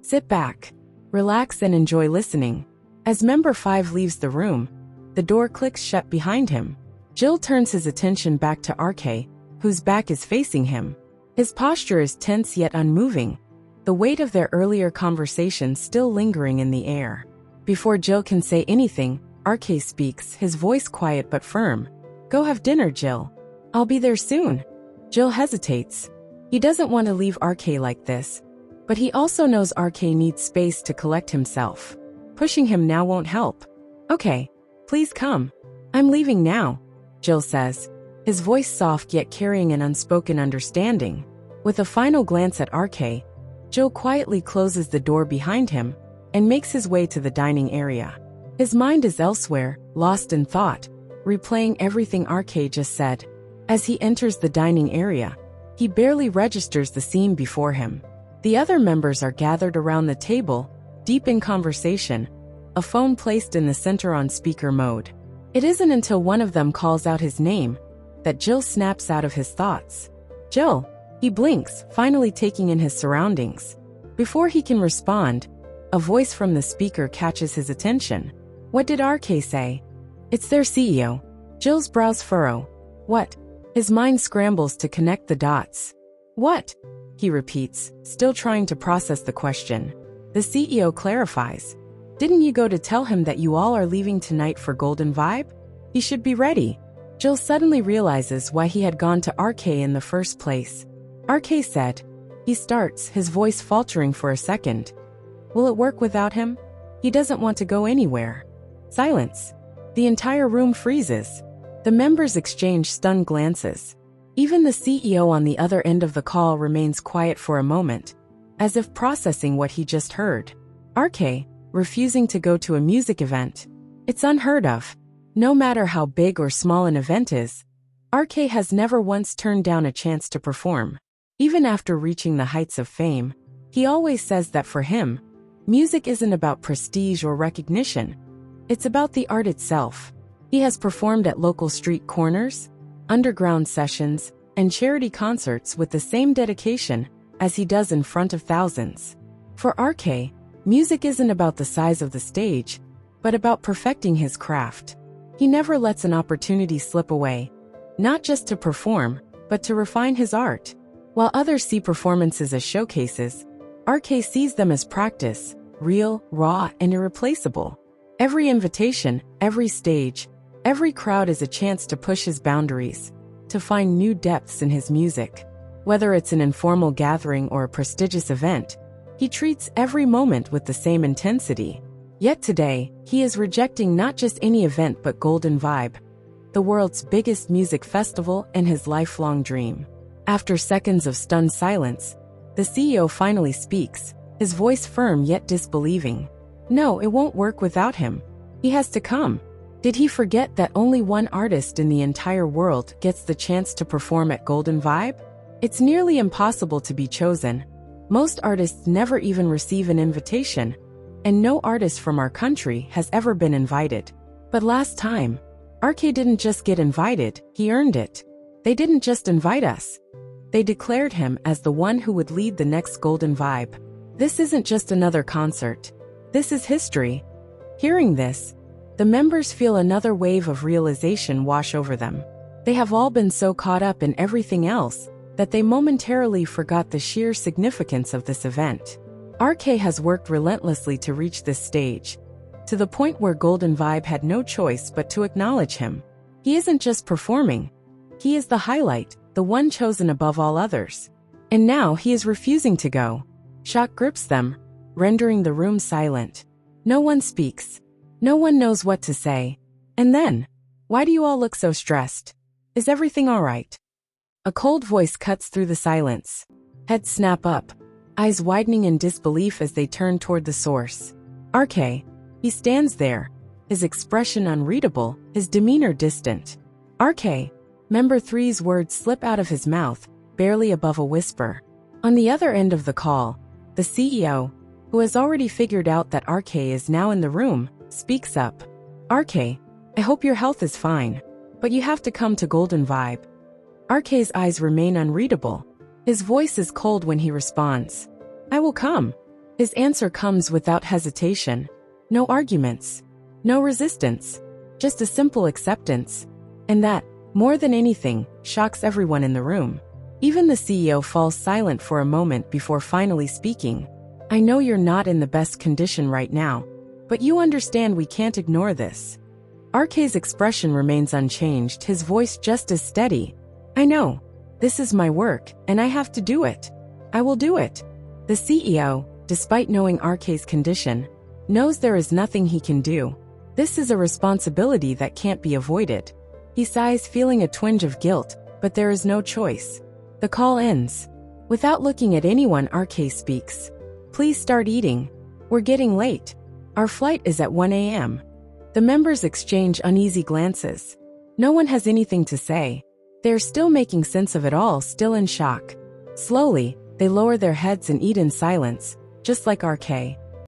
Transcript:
Sit back, relax and enjoy listening. As member 5 leaves the room, the door clicks shut behind him. Jill turns his attention back to RK, whose back is facing him. His posture is tense yet unmoving, the weight of their earlier conversation still lingering in the air. Before Jill can say anything, RK speaks, his voice quiet but firm. Go have dinner, Jill. I'll be there soon. Jill hesitates. He doesn't want to leave RK like this, but he also knows RK needs space to collect himself. Pushing him now won't help. Okay, please come. I'm leaving now, Jill says, his voice soft yet carrying an unspoken understanding. With a final glance at RK, Jill quietly closes the door behind him and makes his way to the dining area. His mind is elsewhere, lost in thought, replaying everything RK just said. As he enters the dining area, he barely registers the scene before him. The other members are gathered around the table, deep in conversation, a phone placed in the center on speaker mode. It isn't until one of them calls out his name that Jill snaps out of his thoughts. Jill! He blinks, finally taking in his surroundings. Before he can respond, a voice from the speaker catches his attention. What did RK say? It's their CEO. Jill's brows furrow. What? His mind scrambles to connect the dots. What? He repeats, still trying to process the question. The CEO clarifies. Didn't you go to tell him that you all are leaving tonight for Golden Vibe? He should be ready. Jill suddenly realizes why he had gone to RK in the first place. RK said. He starts, his voice faltering for a second. Will it work without him? He doesn't want to go anywhere. Silence. The entire room freezes. The members exchange stunned glances. Even the CEO on the other end of the call remains quiet for a moment, as if processing what he just heard. RK, refusing to go to a music event. It's unheard of. No matter how big or small an event is, RK has never once turned down a chance to perform. Even after reaching the heights of fame, he always says that for him, music isn't about prestige or recognition. It's about the art itself. He has performed at local street corners, underground sessions, and charity concerts with the same dedication as he does in front of thousands. For RK, music isn't about the size of the stage, but about perfecting his craft. He never lets an opportunity slip away, not just to perform, but to refine his art. While others see performances as showcases, RK sees them as practice, real, raw, and irreplaceable. Every invitation, every stage, every crowd is a chance to push his boundaries, to find new depths in his music. Whether it's an informal gathering or a prestigious event, he treats every moment with the same intensity. Yet today, he is rejecting not just any event but Golden Vibe, the world's biggest music festival and his lifelong dream. After seconds of stunned silence, the CEO finally speaks, his voice firm yet disbelieving. No, it won't work without him. He has to come. Did he forget that only one artist in the entire world gets the chance to perform at Golden Vibe? It's nearly impossible to be chosen. Most artists never even receive an invitation, and no artist from our country has ever been invited. But last time, RK didn't just get invited, he earned it. They didn't just invite us. They declared him as the one who would lead the next Golden Vibe. This isn't just another concert. This is history. Hearing this, the members feel another wave of realization wash over them. They have all been so caught up in everything else that they momentarily forgot the sheer significance of this event. RK has worked relentlessly to reach this stage, to the point where Golden Vibe had no choice but to acknowledge him. He isn't just performing. He is the highlight, the one chosen above all others. And now he is refusing to go. Shock grips them, rendering the room silent. No one speaks. No one knows what to say. And then, why do you all look so stressed? Is everything all right? A cold voice cuts through the silence. Heads snap up, eyes widening in disbelief as they turn toward the source. RK. He stands there, his expression unreadable, his demeanor distant. RK. Member 3's words slip out of his mouth, barely above a whisper. On the other end of the call, the CEO, who has already figured out that RK is now in the room, speaks up. RK, I hope your health is fine, but you have to come to Golden Vibe. RK's eyes remain unreadable. His voice is cold when he responds. I will come. His answer comes without hesitation. No arguments. No resistance. Just a simple acceptance. And that, more than anything, shocks everyone in the room. Even the CEO falls silent for a moment before finally speaking. I know you're not in the best condition right now, but you understand we can't ignore this. RK's expression remains unchanged, his voice just as steady. I know. This is my work, and I have to do it. I will do it. The CEO, despite knowing RK's condition, knows there is nothing he can do. This is a responsibility that can't be avoided. He sighs, feeling a twinge of guilt, but there is no choice. The call ends. Without looking at anyone, RK speaks. Please start eating. We're getting late. Our flight is at 1 a.m. The members exchange uneasy glances. No one has anything to say. They are still making sense of it all, still in shock. Slowly, they lower their heads and eat in silence, just like RK.